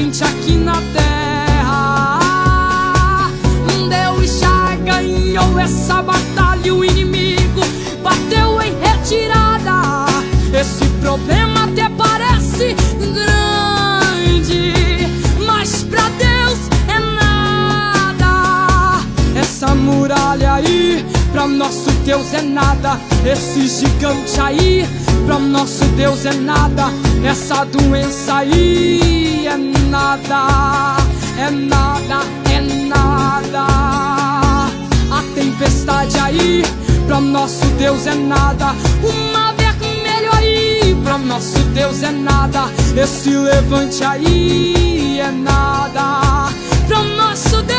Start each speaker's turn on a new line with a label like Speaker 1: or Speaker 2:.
Speaker 1: quente aqui na terra. Deus já ganhou essa batalha e o inimigo bateu em retirada. Esse problema até parece grande, mas pra Deus é nada. Essa muralha aí pra nosso Deus é nada. Esse gigante aí pra nosso Deus é nada. Essa doença aí é nada, é nada, é nada. A tempestade aí pra nosso Deus é nada. O mar vermelho aí pra nosso Deus é nada. Esse levante aí é nada. Pra nosso Deus